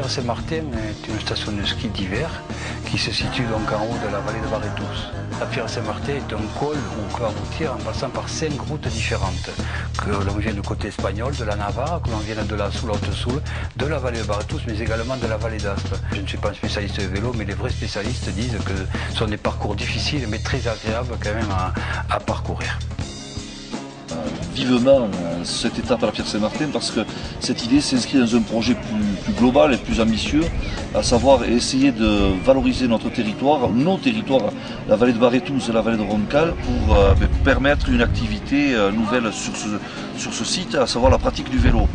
Pierre Saint-Martin est une station de ski d'hiver qui se situe donc en haut de la vallée de Barretous. La Pierre Saint-Martin est un col où on peut aboutir en passant par 5 routes différentes. Que l'on vienne du côté espagnol, de la Navarre, que l'on vienne de la Soule-Haute-Soule, de la vallée de Barretous, mais également de la vallée d'Aspe. Je ne suis pas un spécialiste de vélo, mais les vrais spécialistes disent que ce sont des parcours difficiles, mais très agréables quand même à parcourir. Vivement cette étape à la Pierre Saint-Martin parce que cette idée s'inscrit dans un projet plus global et plus ambitieux, à savoir essayer de valoriser notre territoire, nos territoires, la vallée de Barretous et la vallée de Roncal, pour permettre une activité nouvelle sur ce site, à savoir la pratique du vélo.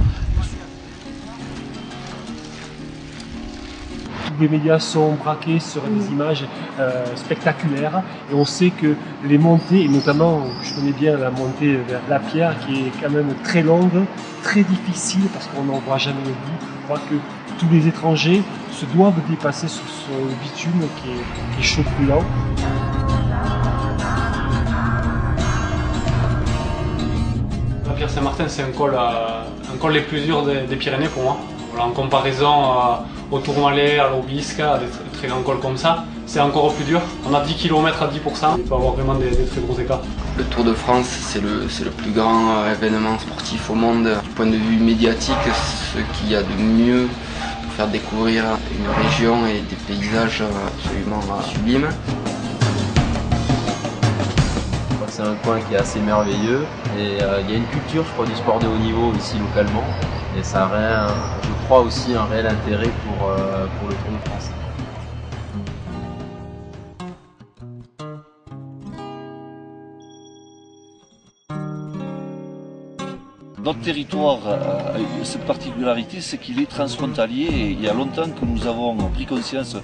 Tous les médias sont braqués sur des images spectaculaires et on sait que les montées, et notamment je connais bien la montée vers La Pierre qui est quand même très longue, très difficile parce qu'on n'en voit jamais le bout. Je crois que tous les étrangers se doivent dépasser sur ce bitume qui est chaud brûlant. La Pierre Saint-Martin, c'est un col les plus durs des Pyrénées pour moi. Voilà, en comparaison au Tourmalet, à l'Aubisque, à des très grands cols comme ça, c'est encore plus dur. On a 10 km à 10%, il peut y avoir vraiment des très gros écarts. Le Tour de France, c'est le plus grand événement sportif au monde. Du point de vue médiatique, ce qu'il y a de mieux pour faire découvrir une région et des paysages absolument sublimes. C'est un coin qui est assez merveilleux et il y a une culture, je crois, du sport de haut niveau ici localement et ça a, je crois, aussi un réel intérêt pour le Tour de France. Notre territoire a cette particularité, c'est qu'il est transfrontalier et il y a longtemps que nous avons pris conscience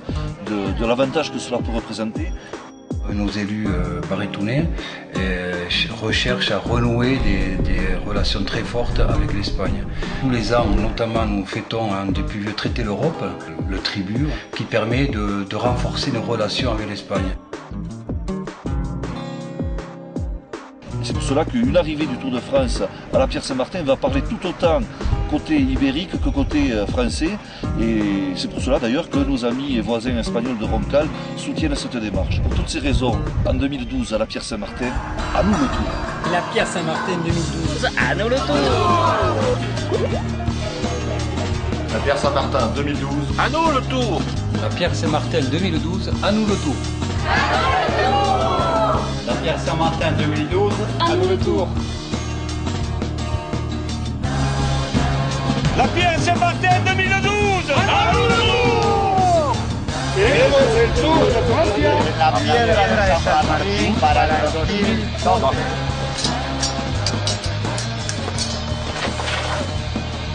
de l'avantage que cela peut représenter. Nos élus barretounais recherchent à renouer des relations très fortes avec l'Espagne. Tous les ans, notamment, nous fêtons un des plus vieux traités d'Europe, le Tribut, qui permet de renforcer nos relations avec l'Espagne. C'est pour cela qu'une arrivée du Tour de France à la Pierre Saint-Martin va parler tout autant côté ibérique que côté français. Et c'est pour cela d'ailleurs que nos amis et voisins espagnols de Roncal soutiennent cette démarche. Pour toutes ces raisons, en 2012 à la Pierre Saint-Martin, à nous le tour. La Pierre Saint-Martin 2012, à nous le tour. La Pierre Saint-Martin 2012, À nous le tour. La Pierre Saint-Martin 2012, à nous le tour. La Pierre Saint-Martin 2012, à nous le tour. La Pierre Saint-Martin 2012, à nous le tour. Queremos el tour de Francia. La Piedra de San Martín para el 2012.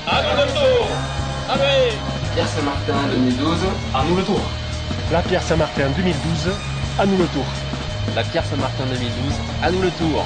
À nous le tour. Allez. Pierre Saint-Martin 2012, À nous le Tour. La Pierre Saint-Martin 2012, à nous le tour. La Pierre Saint-Martin 2012, à nous le tour.